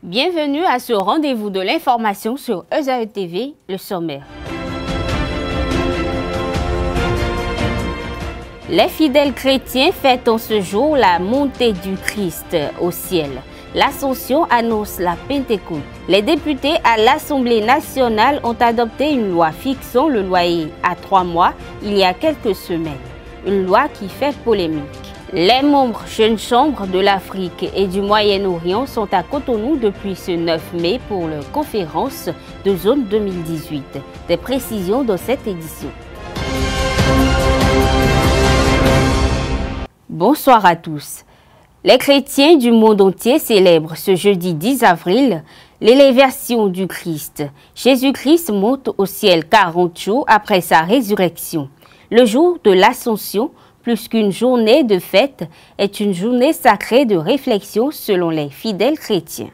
Bienvenue à ce rendez-vous de l'information sur ESAE TV, le sommaire. Les fidèles chrétiens fêtent en ce jour la montée du Christ au ciel. L'Ascension annonce la Pentecôte. Les députés à l'Assemblée nationale ont adopté une loi fixant le loyer à 3 mois il y a quelques semaines. Une loi qui fait polémique. Les membres jeunes chambres de l'Afrique et du Moyen-Orient sont à Cotonou depuis ce 9 mai pour leur conférence de zone 2018. Des précisions dans cette édition. Bonsoir à tous. Les chrétiens du monde entier célèbrent ce jeudi 10 avril l'élévation du Christ. Jésus-Christ monte au ciel 40 jours après sa résurrection. Le jour de l'Ascension, plus qu'une journée de fête, est une journée sacrée de réflexion selon les fidèles chrétiens.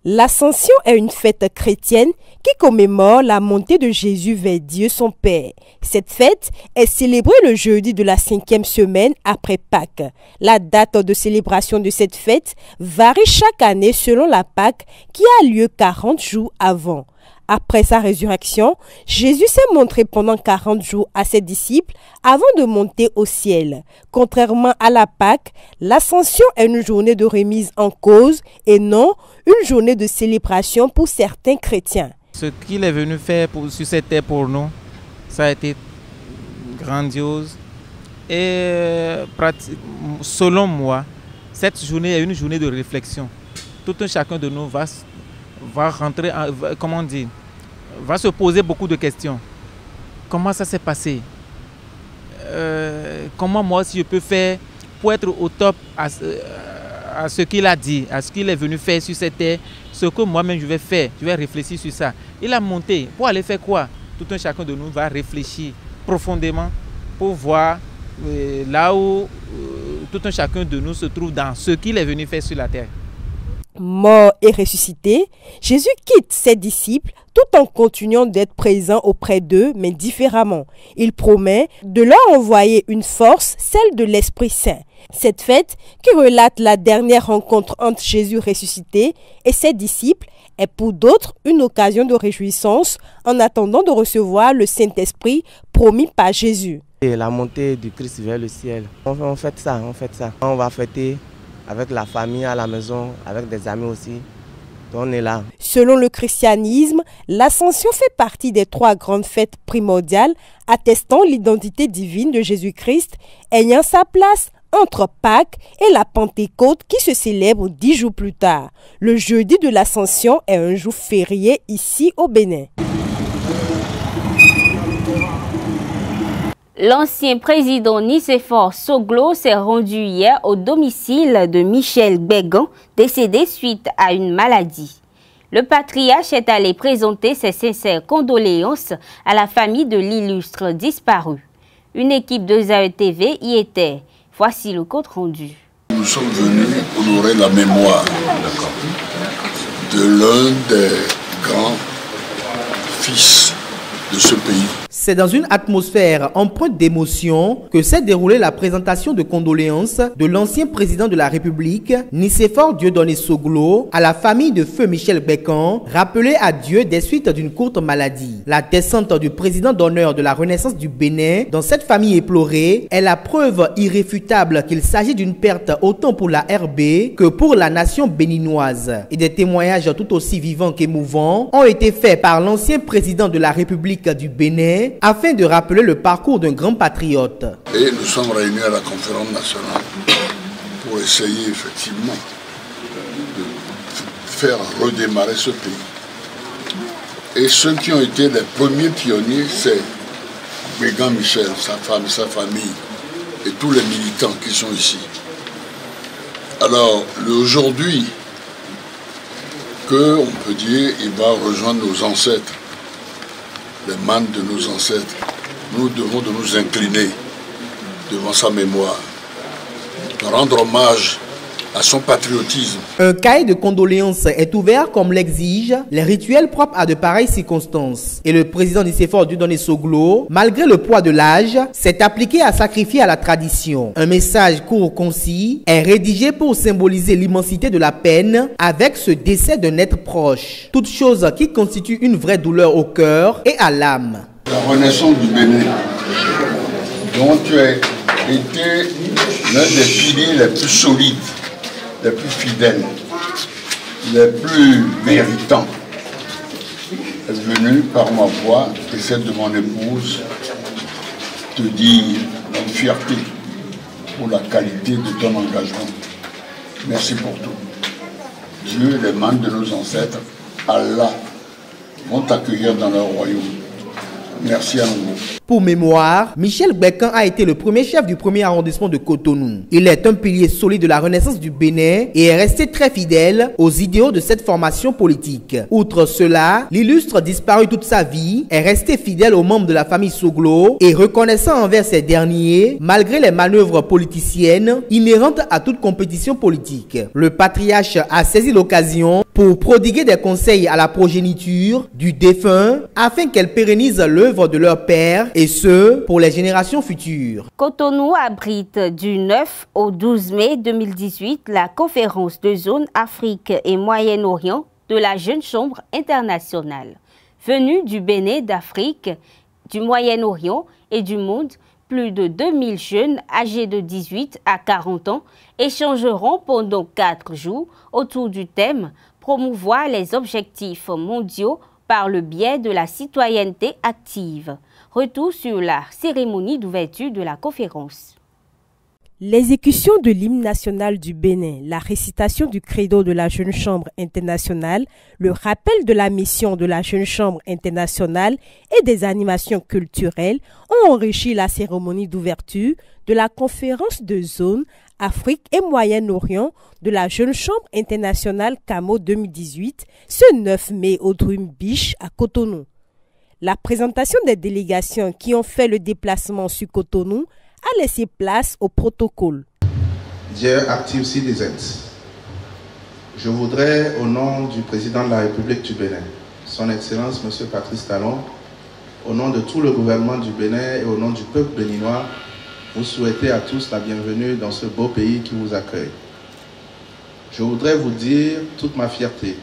L'Ascension est une fête chrétienne qui commémore la montée de Jésus vers Dieu son Père. Cette fête est célébrée le jeudi de la 5e semaine après Pâques. La date de célébration de cette fête varie chaque année selon la Pâques qui a lieu 40 jours avant. Après sa résurrection, Jésus s'est montré pendant 40 jours à ses disciples avant de monter au ciel. Contrairement à la Pâques, l'Ascension est une journée de remise en cause et non une journée de célébration pour certains chrétiens. Ce qu'il est venu faire sur cette terre pour nous, ça a été grandiose. Et selon moi, cette journée est une journée de réflexion. Tout un chacun de nous va rentrer, va se poser beaucoup de questions. Comment ça s'est passé? Comment moi aussi je peux faire pour être au top à ce qu'il a dit, à ce qu'il est venu faire sur cette terre, ce que moi-même je vais faire, je vais réfléchir sur ça. Il a monté pour aller faire quoi? Tout un chacun de nous va réfléchir profondément pour voir là où tout un chacun de nous se trouve dans ce qu'il est venu faire sur la terre. Mort et ressuscité, Jésus quitte ses disciples tout en continuant d'être présent auprès d'eux, mais différemment. Il promet de leur envoyer une force, celle de l'Esprit Saint. Cette fête, qui relate la dernière rencontre entre Jésus ressuscité et ses disciples, est pour d'autres une occasion de réjouissance en attendant de recevoir le Saint-Esprit promis par Jésus. Et la montée du Christ vers le ciel, on fait ça. On va fêter avec la famille à la maison, avec des amis aussi. On est là. Selon le christianisme, l'Ascension fait partie des 3 grandes fêtes primordiales attestant l'identité divine de Jésus-Christ, ayant sa place entre Pâques et la Pentecôte qui se célèbre 10 jours plus tard. Le jeudi de l'Ascension est un jour férié ici au Bénin. L'ancien président Nicéphore Soglo s'est rendu hier au domicile de Michel Bégan, décédé suite à une maladie. Le patriarche est allé présenter ses sincères condoléances à la famille de l'illustre disparu. Une équipe de ESAE TV y était. Voici le compte rendu. Nous sommes venus honorer la mémoire de l'un des grands fils de ce pays. C'est dans une atmosphère empreinte d'émotion que s'est déroulée la présentation de condoléances de l'ancien président de la République, Nicéphore Dieudonné Soglo, à la famille de feu Michel Bégan, rappelé à Dieu des suites d'une courte maladie. La descente du président d'honneur de la Renaissance du Bénin dans cette famille éplorée est la preuve irréfutable qu'il s'agit d'une perte autant pour la RB que pour la nation béninoise. Et des témoignages tout aussi vivants qu'émouvants ont été faits par l'ancien président de la République du Bénin afin de rappeler le parcours d'un grand patriote. Et nous sommes réunis à la conférence nationale pour essayer effectivement de faire redémarrer ce pays. Et ceux qui ont été les premiers pionniers, c'est Bégan Michel, sa femme, sa famille et tous les militants qui sont ici. Alors, aujourd'hui, qu'on peut dire, il va rejoindre nos ancêtres, les mânes de nos ancêtres. Nous devons de nous incliner devant sa mémoire, rendre hommage à son patriotisme. Un cahier de condoléances est ouvert comme l'exigent les rituels propres à de pareilles circonstances. Et le président Nicéphore Dieudonné Soglo, malgré le poids de l'âge, s'est appliqué à sacrifier à la tradition. Un message court concis est rédigé pour symboliser l'immensité de la peine avec ce décès d'un être proche. Toute chose qui constitue une vraie douleur au cœur et à l'âme. La renaissance du Bénin, dont tu as été l'un des piliers les plus solides, les plus fidèles, les plus méritants, est venu par ma voix et celle de mon épouse te dire notre fierté pour la qualité de ton engagement. Merci pour tout. Dieu et les membres de nos ancêtres, Allah, vont t'accueillir dans leur royaume. Merci à nouveau. Pour mémoire, Michel Bekan a été le premier chef du premier arrondissement de Cotonou. Il est un pilier solide de la renaissance du Bénin et est resté très fidèle aux idéaux de cette formation politique. Outre cela, l'illustre disparu toute sa vie est resté fidèle aux membres de la famille Soglo et reconnaissant envers ces derniers malgré les manœuvres politiciennes inhérentes à toute compétition politique. Le patriarche a saisi l'occasion pour prodiguer des conseils à la progéniture du défunt afin qu'elle pérennise l'œuvre de leur père et ce, pour les générations futures. Cotonou abrite du 9 au 12 mai 2018 la conférence de zone Afrique et Moyen-Orient de la Jeune Chambre internationale. Venus du Bénin, d'Afrique, du Moyen-Orient et du monde, plus de 2000 jeunes âgés de 18 à 40 ans échangeront pendant 4 jours autour du thème « Promouvoir les objectifs mondiaux par le biais de la citoyenneté active ». Retour sur la cérémonie d'ouverture de la conférence. L'exécution de l'hymne national du Bénin, la récitation du credo de la Jeune Chambre internationale, le rappel de la mission de la Jeune Chambre internationale et des animations culturelles ont enrichi la cérémonie d'ouverture de la conférence de zone Afrique et Moyen-Orient de la Jeune Chambre internationale CAMO 2018 ce 9 mai au Dream Beach à Cotonou. La présentation des délégations qui ont fait le déplacement sur Cotonou a laissé place au protocole. Dear Active Citizens, je voudrais, au nom du président de la République du Bénin, son Excellence M. Patrice Talon, au nom de tout le gouvernement du Bénin et au nom du peuple béninois, vous souhaiter à tous la bienvenue dans ce beau pays qui vous accueille. Je voudrais vous dire toute ma fierté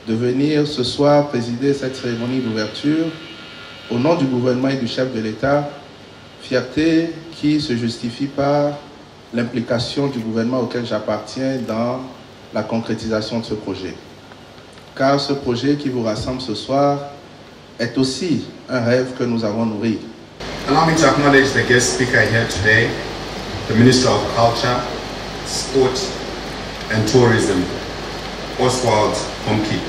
de venir ce soir présider cette cérémonie d'ouverture au nom du gouvernement et du chef de l'État, fierté qui se justifie par l'implication du gouvernement auquel j'appartiens dans la concrétisation de ce projet. Car ce projet qui vous rassemble ce soir est aussi un rêve que nous avons nourri. Allow me to acknowledge the guest speaker here today, the Minister of Culture, Sport and Tourism, Oswald Homke,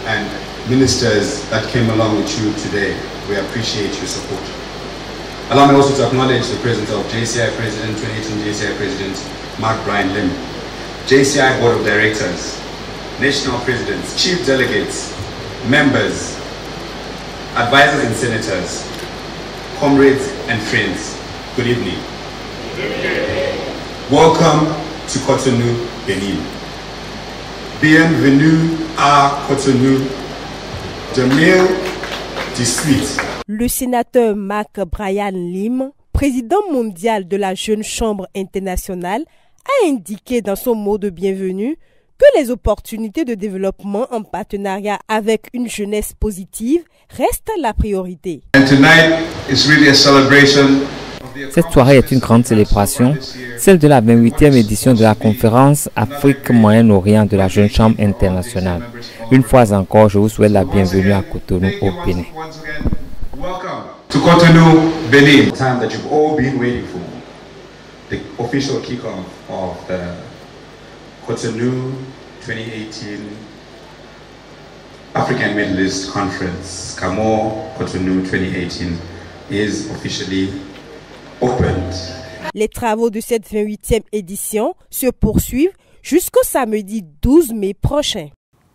and ministers that came along with you today. We appreciate your support. Allow me also to acknowledge the presence of JCI President, 2018 JCI President Mark Brian Lim, JCI Board of Directors, National Presidents, Chief Delegates, members, advisors and senators, comrades and friends. Good evening. Welcome to Cotonou, Benin. Bienvenue à Cotonou, 2018. Le sénateur Mark Brian Lim, président mondial de la Jeune Chambre internationale, a indiqué dans son mot de bienvenue que les opportunités de développement en partenariat avec une jeunesse positive restent la priorité. Cette soirée est une grande célébration, celle de la 28e édition de la conférence Afrique-Moyen-Orient de la Jeune Chambre internationale. Une fois encore, je vous souhaite la bienvenue à Cotonou au Bénin. Welcome to Cotonou, Benin. The time that you've all been waiting for. The official kickoff of the Cotonou 2018 African Middle East Conference, CAMO Cotonou 2018, is officially opened. Les travaux de cette 28e édition se poursuivent jusqu'au samedi 12 mai prochain.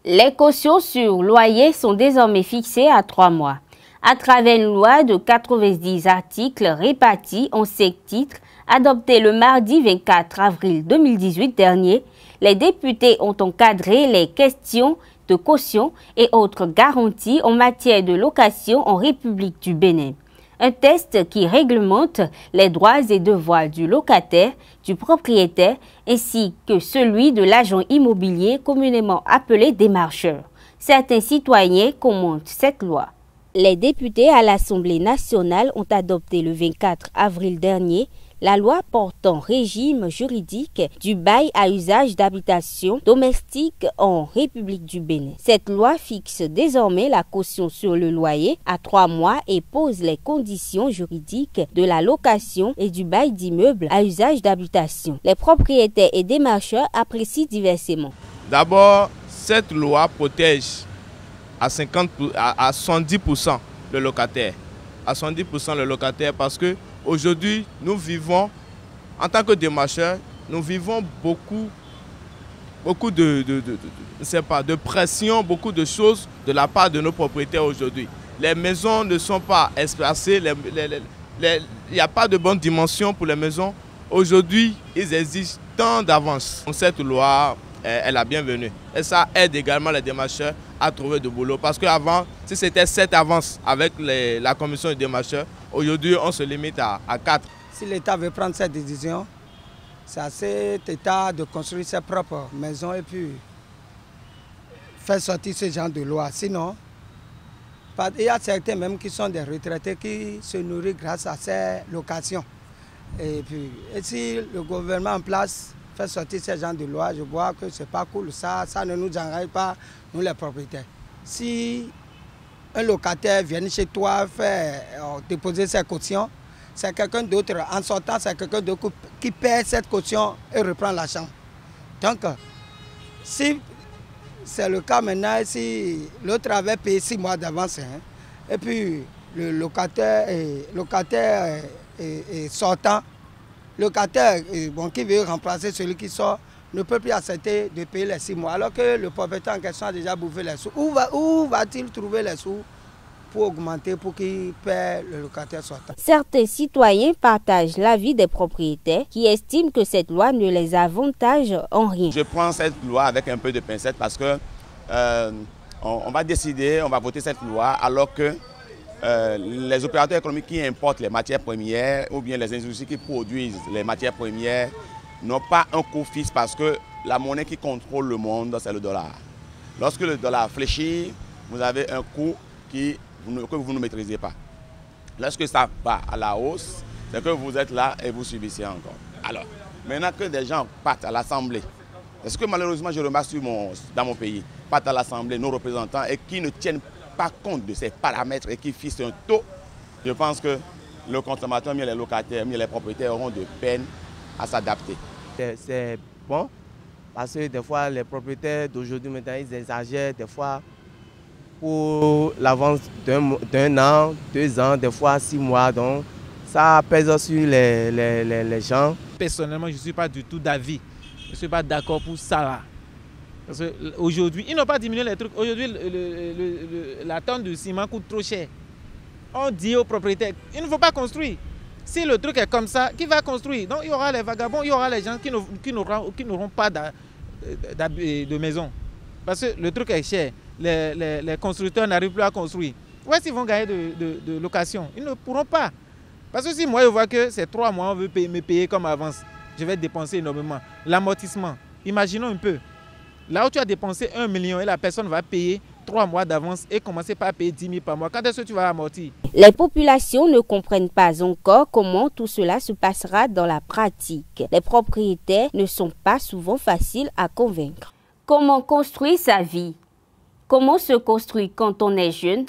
Les cautions sur loyer sont désormais fixées à 3 mois. à travers une loi de 90 articles répartis en 5 titres, adoptée le mardi 24 avril 2018 dernier. Les députés ont encadré les questions de caution et autres garanties en matière de location en République du Bénin. Un texte qui réglemente les droits et devoirs du locataire, du propriétaire, ainsi que celui de l'agent immobilier communément appelé démarcheur. Certains citoyens commentent cette loi. Les députés à l'Assemblée nationale ont adopté le 24 avril dernier la loi portant régime juridique du bail à usage d'habitation domestique en République du Bénin. Cette loi fixe désormais la caution sur le loyer à 3 mois et pose les conditions juridiques de la location et du bail d'immeubles à usage d'habitation. Les propriétaires et démarcheurs apprécient diversement. D'abord, cette loi protège à 70% le locataire. À 70% le locataire parce que aujourd'hui, nous vivons, en tant que démarcheurs, nous vivons beaucoup de pression, beaucoup de choses de la part de nos propriétaires aujourd'hui. Les maisons ne sont pas espacées, il n'y a pas de bonne dimension pour les maisons. Aujourd'hui, ils exigent tant d'avance. Cette loi est la bienvenue. Et ça aide également les démarcheurs à trouver du boulot. Parce qu'avant, si c'était 7 avances avec la commission des démarcheurs, aujourd'hui, on se limite à 4. Si l'État veut prendre cette décision, c'est à cet État de construire ses propres maisons et puis faire sortir ce genre de loi. Sinon, il y a certains même qui sont des retraités qui se nourrissent grâce à ces locations. Et si le gouvernement en place fait sortir ce genre de loi, je vois que ce n'est pas cool. Ça ne nous enrage pas, nous les propriétaires. Si un locataire vient chez toi déposer sa caution, c'est quelqu'un d'autre, en sortant, c'est quelqu'un d'autre qui paie cette caution et reprend la chambre. Donc, si c'est le cas maintenant, si l'autre avait payé 6 mois d'avance, et puis le locataire est sortant, locataire qui veut remplacer celui qui sort ne peut plus accepter de payer les 6 mois, alors que le propriétaire en question a déjà bouffé les sous. Où va-t-il trouver les sous pour augmenter, pour qu'il paie le locataire sortant? Certains citoyens partagent l'avis des propriétaires qui estiment que cette loi ne les avantage en rien. Je prends cette loi avec un peu de pincette parce que on va décider, on va voter cette loi alors que les opérateurs économiques qui importent les matières premières ou bien les industries qui produisent les matières premières n'ont pas un coût fixe parce que la monnaie qui contrôle le monde, c'est le dollar. Lorsque le dollar fléchit, vous avez un coût que vous ne maîtrisez pas. Lorsque ça va à la hausse, c'est que vous êtes là et vous subissez encore. Alors, maintenant que des gens partent à l'Assemblée, est-ce que malheureusement je remarque dans mon pays, partent à l'Assemblée nos représentants et qui ne tiennent pas compte de ces paramètres et qui fixent un taux, je pense que le consommateur, les locataires, les propriétaires auront de peine à s'adapter. C'est bon parce que des fois les propriétaires d'aujourd'hui maintenant ils exagèrent des fois pour l'avance d'un an, 2 ans, des fois 6 mois, donc ça pèse sur les gens. Personnellement, je ne suis pas du tout d'avis, je ne suis pas d'accord pour ça là. Parce qu'aujourd'hui, ils n'ont pas diminué les trucs. Aujourd'hui, la tonne de ciment coûte trop cher. On dit aux propriétaires, il ne faut pas construire. Si le truc est comme ça, qui va construire? Donc il y aura les vagabonds, il y aura les gens qui n'auront pas de maison. Parce que le truc est cher. Les constructeurs n'arrivent plus à construire. Où est-ce qu'ils vont gagner de location? Ils ne pourront pas. Parce que si moi je vois que c'est 3 mois, on veut me payer comme avance, je vais dépenser énormément. L'amortissement, imaginons un peu. Là où tu as dépensé 1 million et la personne va payer 3 mois d'avance et commencer par payer 10 000 par mois, quand est-ce que tu vas amortir? Les populations ne comprennent pas encore comment tout cela se passera dans la pratique. Les propriétaires ne sont pas souvent faciles à convaincre. Comment construire sa vie? Comment se construire quand on est jeune?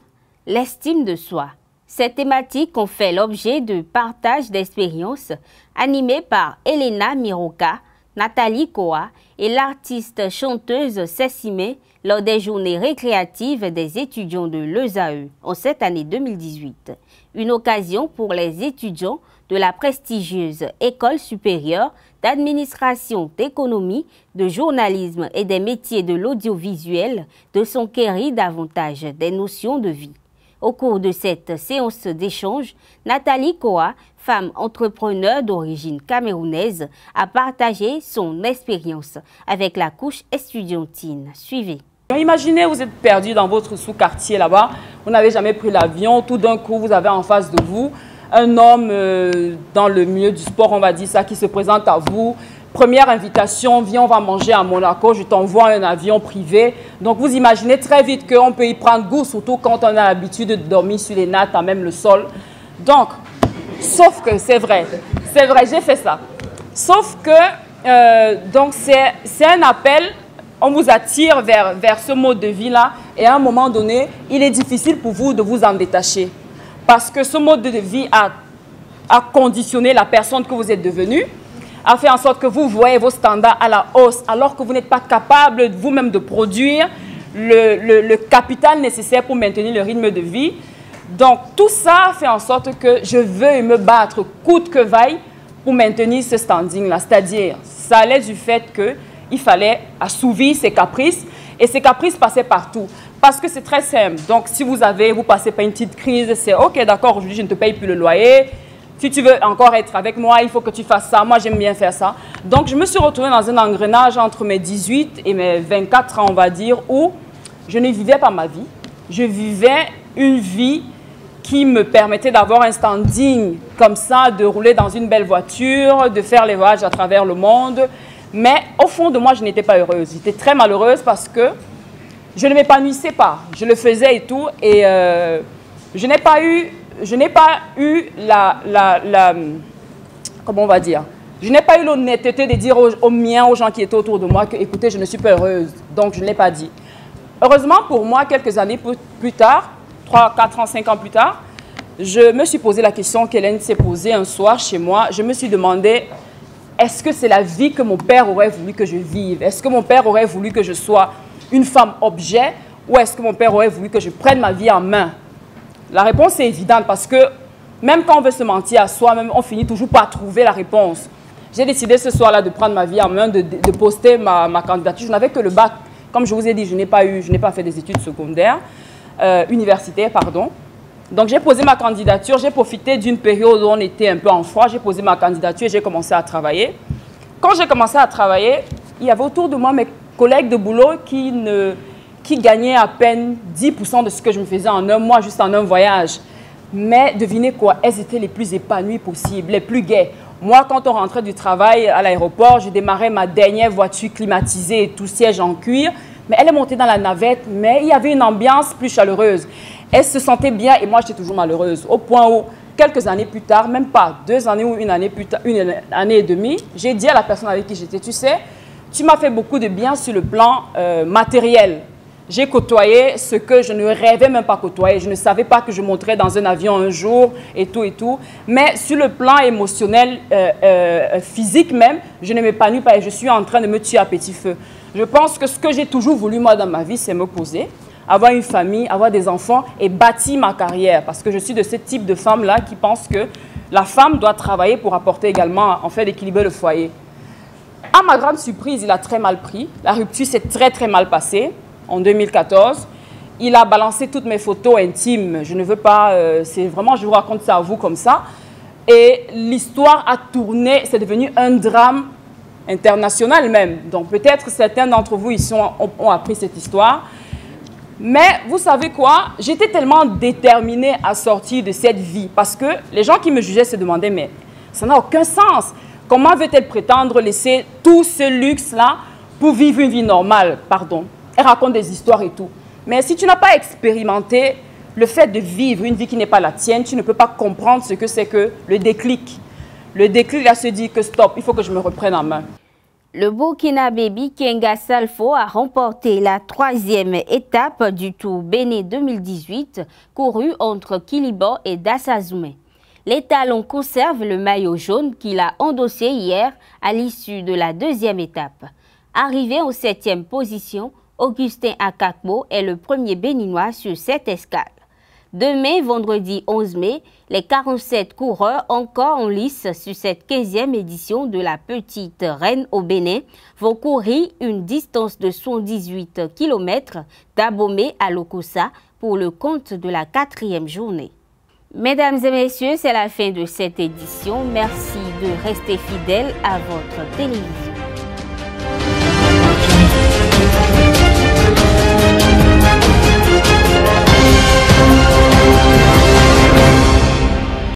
L'estime de soi. Ces thématiques ont fait l'objet de partage d'expériences animés par Elena Miroka, Nathalie Koa et l'artiste chanteuse Cécimé lors des journées récréatives des étudiants de l'ESAE en cette année 2018. Une occasion pour les étudiants de la prestigieuse École supérieure d'administration, d'économie, de journalisme et des métiers de l'audiovisuel de s'enquérir davantage des notions de vie. Au cours de cette séance d'échange, Nathalie Koa, femme entrepreneur d'origine camerounaise, a partagé son expérience avec la couche estudiantine. Suivez. Imaginez, vous êtes perdu dans votre sous-quartier là-bas, vous n'avez jamais pris l'avion, tout d'un coup vous avez en face de vous un homme dans le milieu du sport, on va dire ça, qui se présente à vous. Première invitation, viens, on va manger à Monaco, je t'envoie un avion privé. Donc vous imaginez très vite qu'on peut y prendre goût, surtout quand on a l'habitude de dormir sur les nattes, à même le sol. Donc, sauf que c'est vrai, j'ai fait ça. Sauf que, donc c'est un appel, on vous attire vers ce mode de vie-là, et à un moment donné, il est difficile pour vous de vous en détacher. Parce que ce mode de vie a conditionné la personne que vous êtes devenue, a fait en sorte que vous voyez vos standards à la hausse, alors que vous n'êtes pas capable vous-même de produire le capital nécessaire pour maintenir le rythme de vie. Donc, tout ça fait en sorte que je veux me battre coûte que vaille pour maintenir ce standing-là. C'est-à-dire, ça allait du fait qu'il fallait assouvir ses caprices, et ces caprices passaient partout. Parce que c'est très simple. Donc, si vous passez par une petite crise, c'est OK, d'accord, aujourd'hui, je ne te paye plus le loyer. Si tu veux encore être avec moi, il faut que tu fasses ça. Moi, j'aime bien faire ça. Donc, je me suis retrouvée dans un engrenage entre mes 18 et mes 24 ans, on va dire, où je ne vivais pas ma vie. Je vivais une vie qui me permettait d'avoir un standing comme ça, de rouler dans une belle voiture, de faire les voyages à travers le monde. Mais au fond de moi, je n'étais pas heureuse. J'étais très malheureuse parce que je ne m'épanouissais pas. Je le faisais et tout. Et je n'ai pas eu comment on va dire, je n'ai pas eu l'honnêteté de dire aux miens, aux gens qui étaient autour de moi que, écoutez, je ne suis pas heureuse. Donc, je ne l'ai pas dit. Heureusement pour moi, quelques années plus tard, 3, 4 ans, 5 ans plus tard, je me suis posé la question qu'Hélène s'est posée un soir chez moi. Je me suis demandé, est-ce que c'est la vie que mon père aurait voulu que je vive? Est-ce que mon père aurait voulu que je sois une femme objet, ou est-ce que mon père aurait voulu que je prenne ma vie en main? La réponse est évidente parce que même quand on veut se mentir à soi-même, on finit toujours par trouver la réponse. J'ai décidé ce soir-là de prendre ma vie en main, de poster ma candidature. Je n'avais que le bac. Comme je vous ai dit, je n'ai pas fait des études secondaires, universitaires, pardon. Donc j'ai posé ma candidature, j'ai profité d'une période où on était un peu en froid, j'ai posé ma candidature et j'ai commencé à travailler. Quand j'ai commencé à travailler, il y avait autour de moi mes collègues de boulot qui gagnaient à peine 10% de ce que je me faisais en un mois, juste en un voyage. Mais devinez quoi, elles étaient les plus épanouies possibles, les plus gaies. Moi, quand on rentrait du travail à l'aéroport, je démarrais ma dernière voiture climatisée et tout siège en cuir. Mais elle est montée dans la navette, mais il y avait une ambiance plus chaleureuse. Elle se sentait bien et moi, j'étais toujours malheureuse. Au point où, quelques années plus tard, même pas 2 années ou une année plus tard, une année et demie, j'ai dit à la personne avec qui j'étais, tu sais, tu m'as fait beaucoup de bien sur le plan matériel. J'ai côtoyé ce que je ne rêvais même pas côtoyer. Je ne savais pas que je monterais dans un avion un jour et tout et tout. Mais sur le plan émotionnel, physique même, je ne m'épanouis pas et je suis en train de me tuer à petit feu. Je pense que ce que j'ai toujours voulu moi dans ma vie, c'est me poser, avoir une famille, avoir des enfants et bâtir ma carrière. Parce que je suis de ce type de femme-là qui pense que la femme doit travailler pour apporter également, en fait, d'équilibrer le foyer. À ma grande surprise, il a très mal pris. La rupture s'est très mal passée. En 2014, il a balancé toutes mes photos intimes. Je ne veux pas, c'est vraiment, je vous raconte ça à vous comme ça. Et l'histoire a tourné, c'est devenu un drame international même. Donc peut-être certains d'entre vous ici ont appris cette histoire. Mais vous savez quoi? J'étais tellement déterminée à sortir de cette vie parce que les gens qui me jugeaient se demandaient, mais ça n'a aucun sens. Comment veut-elle prétendre laisser tout ce luxe-là pour vivre une vie normale? Pardon. Elle raconte des histoires et tout. Mais si tu n'as pas expérimenté le fait de vivre une vie qui n'est pas la tienne, tu ne peux pas comprendre ce que c'est que le déclic. Le déclic, là, se dit que stop, il faut que je me reprenne en main. Le Burkinabé Bikenga Salfo a remporté la 3e étape du Tour Bénin 2018, couru entre Kilibo et Dassazoumé. Les Talons conservent le maillot jaune qu'il a endossé hier à l'issue de la 2e étape. Arrivé en 7e position, Augustin Akakbo est le premier béninois sur cette escale. Demain, vendredi 11 mai, les 47 coureurs encore en lice sur cette 15e édition de la Petite Reine au Bénin vont courir une distance de 118 km d'Abomey à Lokossa pour le compte de la 4e journée. Mesdames et messieurs, c'est la fin de cette édition. Merci de rester fidèles à votre télévision.